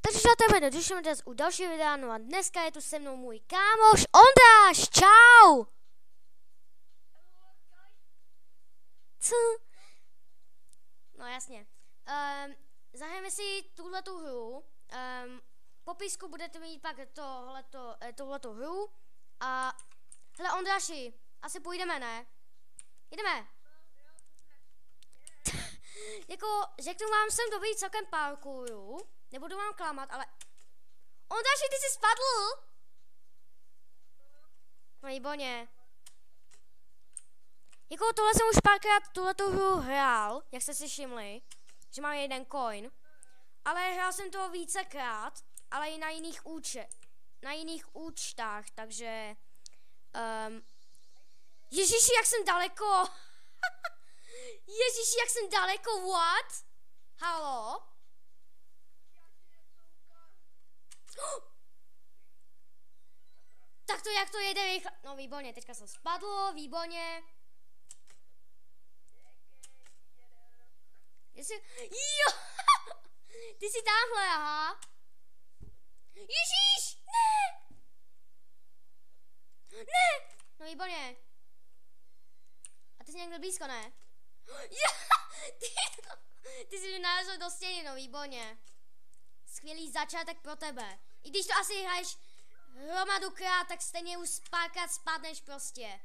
Takže přátelé, došli dnes u dalšího videa, no a dneska je tu se mnou můj kámoš Ondráš, čau! Co? No jasně. Zahrajeme si tuhletu hru. V popisku budete mít pak tuhletu hru. A hele Ondráši, asi půjdeme, ne? Jdeme. Jako, řeknu vám, jsem dobrý celkem parkouru. Nebudu vám klamat, ale... Ondráši, ty jsi spadl? No výborně. Jako tohle jsem už párkrát tuhletu hru hrál, jak jste si všimli, že mám jeden coin. Ale hrál jsem to vícekrát, ale i na jiných účtách, takže... Ježíši, jak jsem daleko! Ježíši, jak jsem daleko, what? Halo? Tak to jak to jede rychle. No výborně, teďka jsem spadl, výborně. Jo! Ty jsi tamhle, aha. Ježíš! Ne! Ne! No výborně. A ty jsi někde blízko, ne? Ty jsi narazil do stěny, no výborně. Skvělý začátek pro tebe. I když to asi hraješ hromadukrát, tak stejně už párkrát spadneš prostě.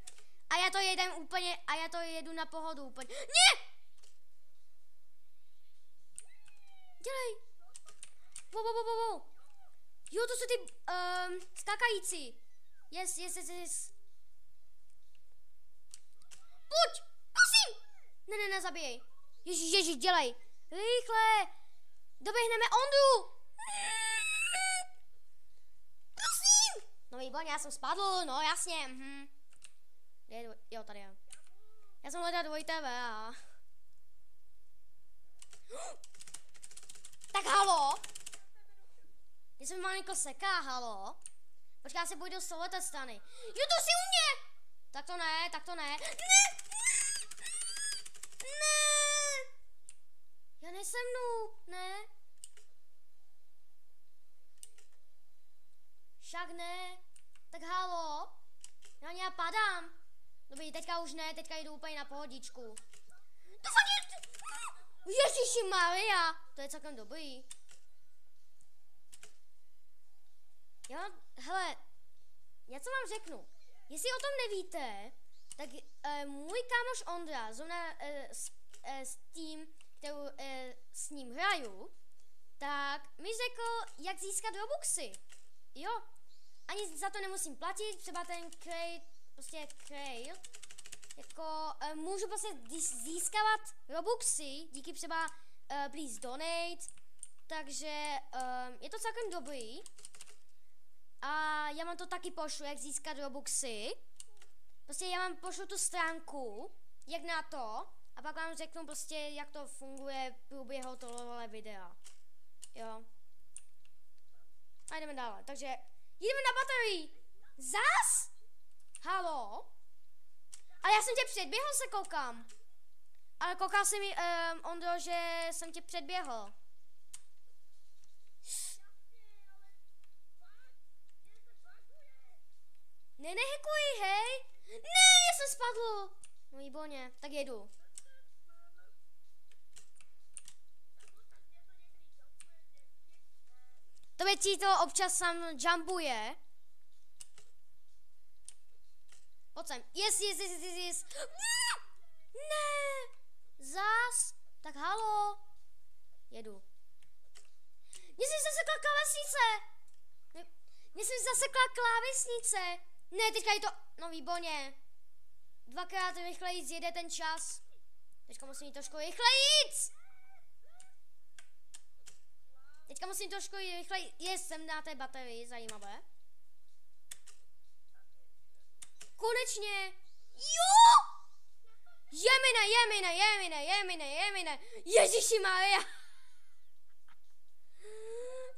A já to jedu na pohodu úplně. Ne! Dělej. Wow. Jo, to jsou ty skakající. Yes. Pojď, prosím. Ne, nezabijej. Ježíš, dělej. Rychle. Doběhneme Ondu. Prosím. No výborně, já jsem spadl, no jasně. Jo, tady je. Já jsem hledal dvojitebe a... Tak halo. Když jsem malinko seká, halo. Počkej, já se půjdu z tohleté strany. Jo, to jsi u mě. Tak to ne. Ne. Já nejsem noob, ne. Však ne. Tak halo. Já padám. Dobrý, teďka už ne, teďka jdu úplně na pohodičku. To fakt je... Ježiši Maria. To je celkem dobrý. Jo, hele, něco vám řeknu. Jestli o tom nevíte, tak můj kámoš Ondra, zrovna s tím, kterou s ním hraju, tak mi řekl, jak získat Robuxy. Jo, ani za to nemusím platit, třeba ten crate, jako můžu prostě získávat Robuxy, díky třeba please donate, takže je to celkem dobrý. A já vám to taky pošlu, jak získat Robuxy. Prostě já vám pošlu tu stránku, jak na to, a pak vám řeknu prostě, jak to funguje v průběhu tohohle videa. Jo. A jdeme dále, takže jdeme na baterii. Zas? Halo? Ale já jsem tě předběhl, se koukám. Ale koukal jsem mi, Ondro, že jsem tě předběhl. Nehekuj, hej! Ne, já jsem spadl! No výborně, tak jedu. Tobě ti to občas sám jumpuje. Pojď sem. Yes. Ne! Zas! Tak halo! Jedu. Mně se zasekla klávesnice. Ne, teďka je to... No výborně. Dvakrát rychleji jede ten čas. Teďka musím jít trošku rychleji. Jsem na té baterii, zajímavé. Konečně. Jo! Jemine. Ježiši Maria.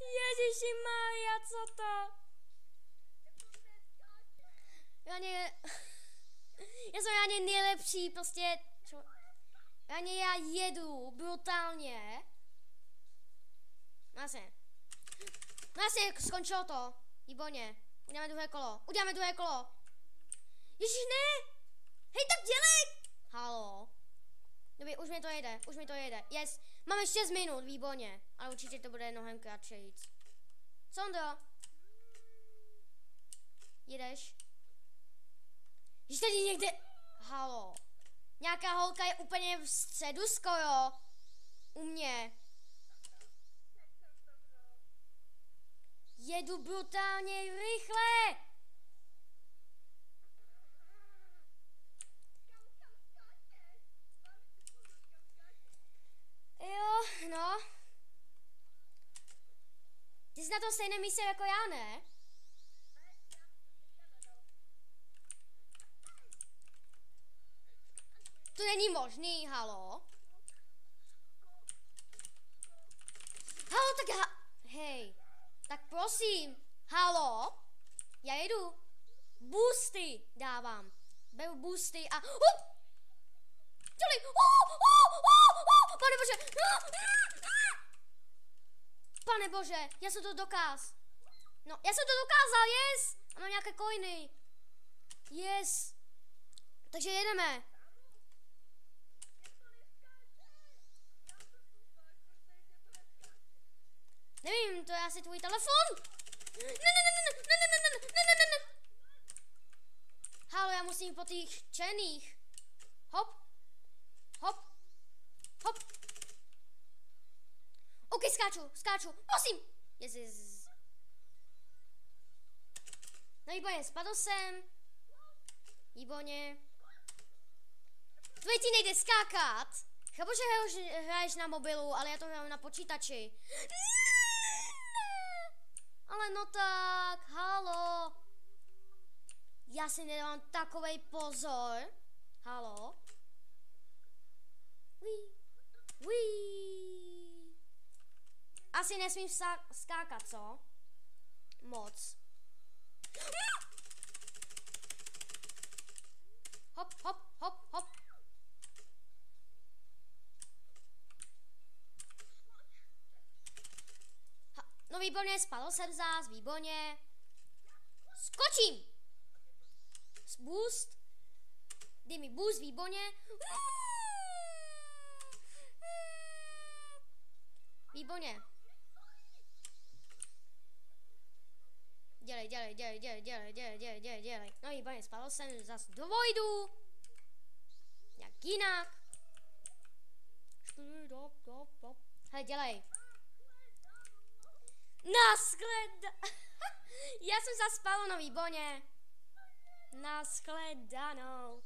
Ježiši Maria, co to? Já jsem ani nejlepší, prostě, já jedu brutálně. Vlastně. No jasně, skončilo to. Výborně. Uděláme druhé kolo. Ježiš, ne! Hej, tak dělej! Halo. Dobrý, už mi to jede. Yes, máme 6 minut, výborně. Ale určitě to bude mnohem kratší. Sondro? Jedeš? Když tady někde... Halo. Nějaká holka je úplně v středu skoro. U mě. Jedu brutálně rychle. Jo, no. Ty jsi na to stejné místě jako já, ne? To není možný, halo. Halo, tak hej. Tak prosím, halo. Já jedu. Boosty dávám. Beru boosty a... Pane bože. Pane bože, já jsem to dokáz. No, já jsem to dokázal, yes. A mám nějaké coiny. Yes. Takže jedeme. Nevím, to je asi tvůj telefon. Ne. Halo, já musím po těch černých. Hop. OK, skáču, prosím. Yes. No výborně, spadl jsem. Výborně. Tvoje ti nejde skákat. Chápu, že hraješ na mobilu, ale já to hraju na počítači. Ale no tak, halo. Já si nedávám takovej pozor. Halo. Asi nesmím skákat, co? Moc. Hop. No výborně, spadl jsem zás, výborně. Skočím. Boost. Dej mi boost, výborně. Výborně. Dělej. No výborně, spadl jsem zas do vojdu. Jak jinak. Hele, dělej. Naschledanou. Já jsem zaspal, no výborně. Naschledanou.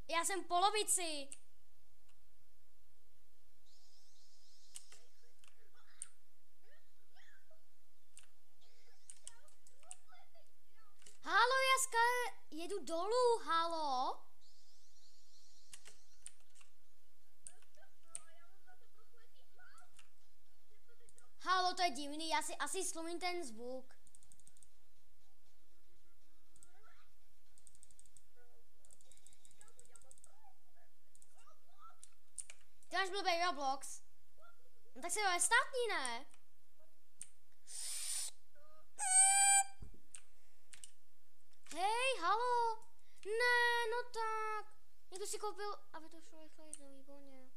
Já jsem polovici. Halo, já jedu dolů, halo. Halo, to je divný, já si asi slumím ten zvuk. Ty máš blbý Roblox. No tak se to restartní, ne? Hej, halo. Ne, no tak. Někdo si koupil, aby to šlo rychleji, no výborně.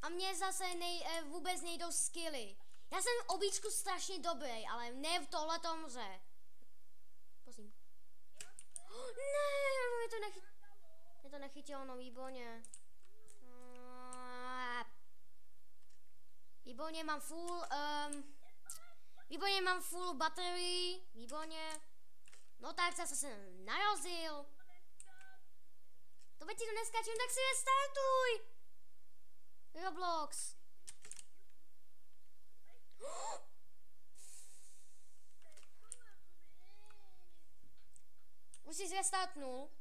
A mně zase vůbec nejdou skilly. Já jsem v obíčku strašně dobrý, ale ne v tohletom hře. Prosím. Ne, mě to nechytilo, no výborně. Výborně mám full battery, výborně. No tak zase jsem narazil. To by ti to neskáčím, tak si restartuj. Roblox. Už jsi restartnul.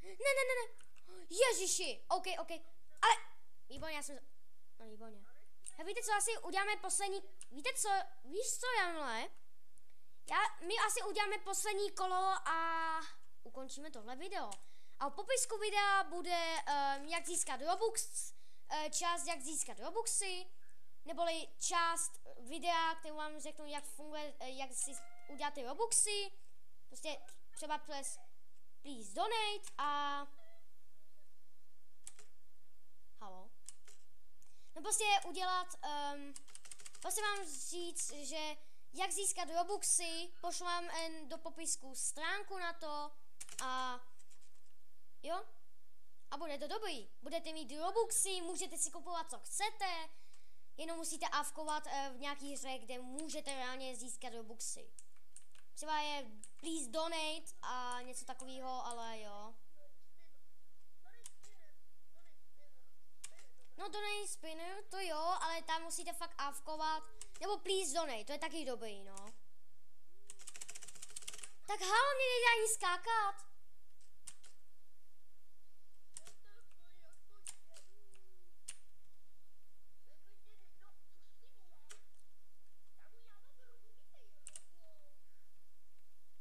Ne. Ježiši, OK. Ale, výborně, já jsem... No výborně. A víte co, asi uděláme poslední, víš co, Janule? My asi uděláme poslední kolo a ukončíme tohle video. A v popisku videa bude jak získat Robux, část jak získat Robuxy, neboli část videa, kterou vám řeknu, jak funguje, jak si udělat ty Robuxy, prostě třeba přes please donate a halo. No prostě udělat, prostě vám říct, že jak získat Robuxy, pošlu vám do popisku stránku na to a jo, a bude to dobrý. Budete mít Robuxy, můžete si kupovat co chcete, jenom musíte avkovat v nějaký hře, kde můžete reálně získat Robuxy. Třeba je please donate a něco takového, ale jo. No donate spinner, to jo, ale tam musíte fakt avkovat. Nebo please donate, to je taky dobrý, no. Tak halo, mě nejde ani skákat.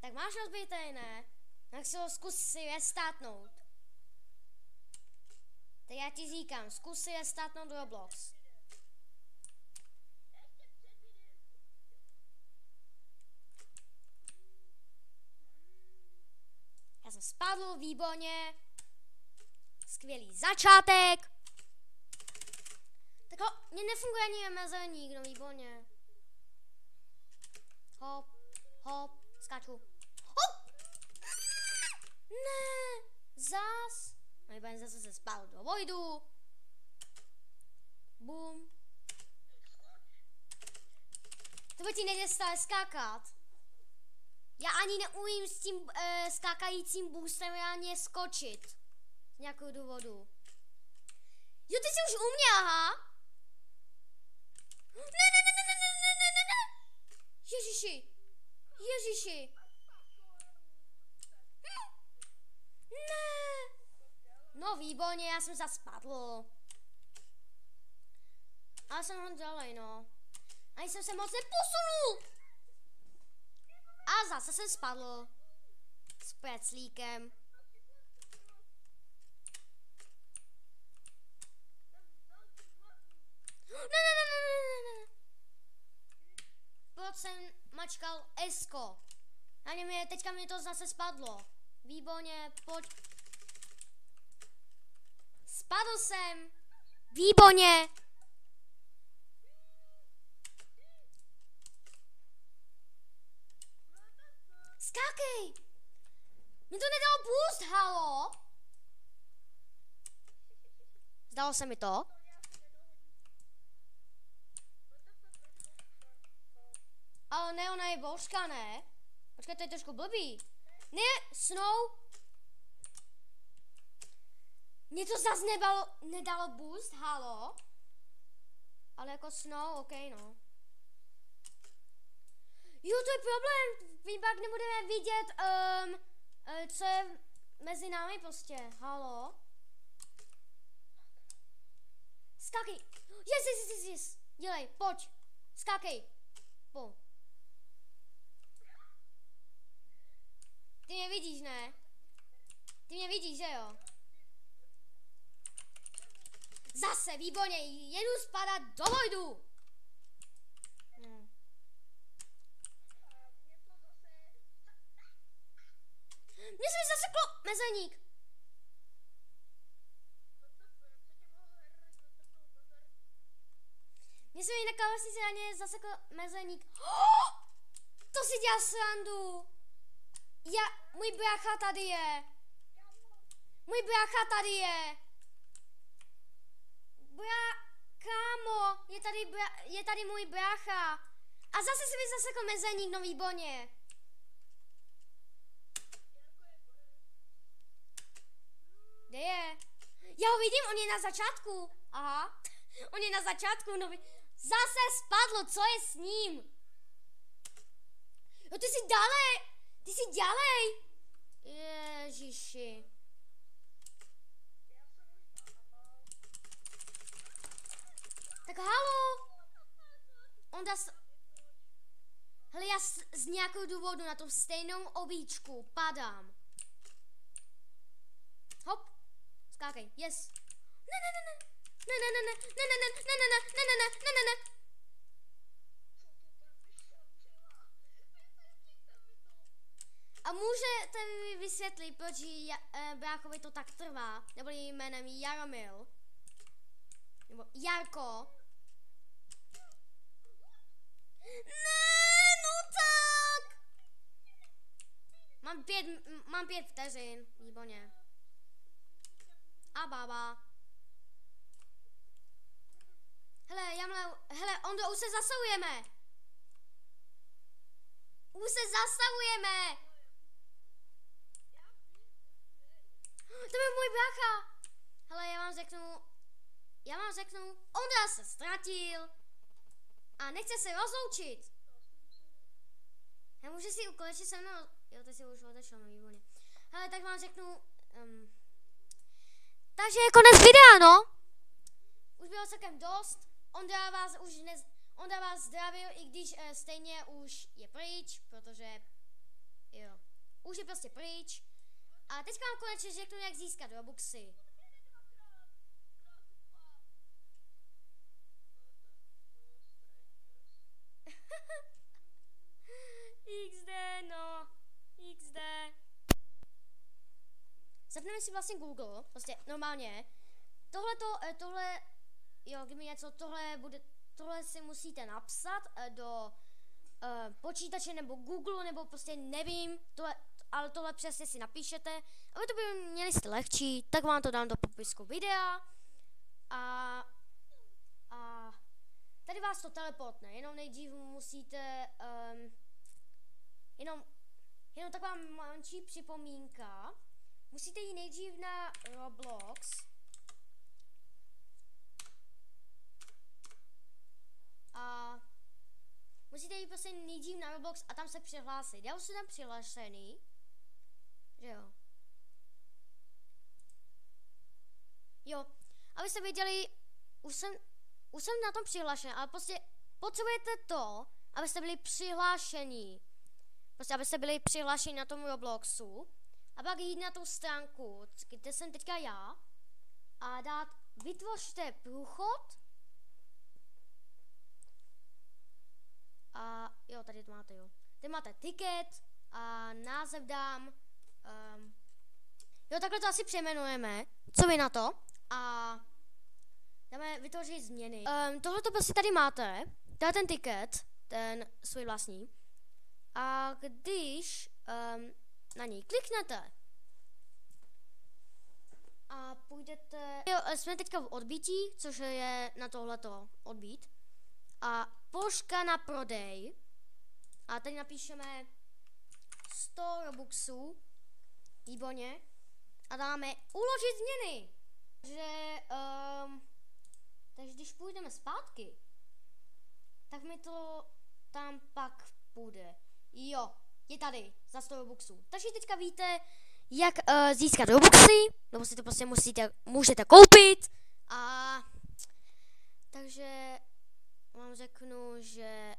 Tak máš rozbitý, ne? Tak si ho zkus si restartnout. Tak já ti říkám, zkus si restartnout Roblox. Já jsem spadl, výborně. Skvělý začátek. Tak mně nefunguje ani mezerník, no výborně. Hop, hop, skáču. Hop! Ne, zas. No výborně, zase se spadl do vojdu. Bum. To by ti nejde stále skákat. Já ani neumím s tím skákajícím boostem reálně skočit. Z nějakého důvodu. Jo, ty jsi už u mě, aha. Ne. Ježiši. Ne. No výborně, já jsem zase spadl. Ale jsem ho dělej, no. Ani jsem se moc neposunul. A zase jsem spadl. S peclíkem. Ne. Proč jsem mačkal S-ko? A teďka mi to zase spadlo. Výborně, pojď. Spadl jsem. Výborně. Skákej. Mi to nedalo boost, halo. Zdalo se mi to. Ale ne, ona je božka, ne? Počkej, to je trošku blbý. Ne, Snow. Mně to zase nedalo boost, halo. Ale jako Snow, ok, no. Jo, to je problém. My pak nebudeme vidět, co je mezi námi prostě, halo. Skákej. Yes. Dělej, pojď. Skákej. Pojď. Ty mě vidíš, ne? Ty mě vidíš, že jo? Zase, výborně, jedu spadat do vojdu. Mně se mi zaseklo mezerník. Mně se mi na klávesnici ani zasekl mezerník. Oh! To si dělá srandu. Můj brácha tady je. Kámo, je tady můj brácha. A zase se mi zasekl mezerník, no výborně. Kde je? Já ho vidím, on je na začátku. Aha, on je na začátku, no zase spadlo, co je s ním? Jo, ty jsi dělej. Ježiši. Ondra... Hele, já z nějakého důvodu na tom stejnou ovíčku padám. Hop. Skákej. Yes. Ne, ne, ne, ne. Ne, ne, ne, ne, ne, ne, ne, ne, ne, ne, ne, ne, ne, ne, ne. A můžete mi vysvětlit, proč bráchovi to tak trvá? Nebo jménem Jaromil? Nebo Jarko? Ne, no tak! Mám 5 vteřin, výborně. A baba. Hele, Ondo, už se zasahujeme. Už se zasahujeme. To je můj brácha. Hele, já vám řeknu, Ondra se ztratil a nechce se rozloučit. Já můžu si ukončit se mnou, jo, to si už odešel, no výborně. Hele, tak vám řeknu, takže je konec videa, no. Už bylo celkem dost, Ondra vás zdravil, i když stejně už je pryč, protože, jo, už je prostě pryč. A teďka vám konečně řeknu, jak získat Robuxy. XD, no. XD. Zapneme si vlastně Google, prostě normálně. Tohle, jo, kdyby něco, tohle si musíte napsat do počítače nebo Google, nebo prostě nevím, ale tohle přesně si napíšete. Aby to by měli jste lehčí, tak vám to dám do popisku videa. A tady vás to teleportne, jenom nejdřív musíte, jenom taková mančí připomínka. Musíte jít nejdřív na Roblox. A musíte jít prostě nejdřív na Roblox a tam se přihlásit. Já už jsem tam přihlášený. Že jo. Jo, abyste věděli, už jsem na tom přihlášen, ale prostě potřebujete to, abyste byli přihlášení. Prostě abyste byli přihlášeni na tom Robloxu. A pak jít na tu stránku, kde jsem teďka já. A dát, vytvořte průchod. A jo, tady to máte, jo. Tady máte ticket a název dám. Jo, takhle to asi přejmenujeme. Co vy na to? A dáme vytvořit změny. Tohle to prostě tady máte. To je ten ticket, ten svůj vlastní. A když na něj kliknete a půjdete, jo, jsme teďka v odbítí, což je na tohleto odbít. A položka na prodej. A tady napíšeme 100 Robuxů. Výborně. A dáme uložit změny. Takže když půjdeme zpátky, tak mi to tam pak půjde. Jo, je tady za 100 Robuxů. Takže teďka víte, jak získat Robuxy, nebo si to prostě můžete koupit. A takže vám řeknu, že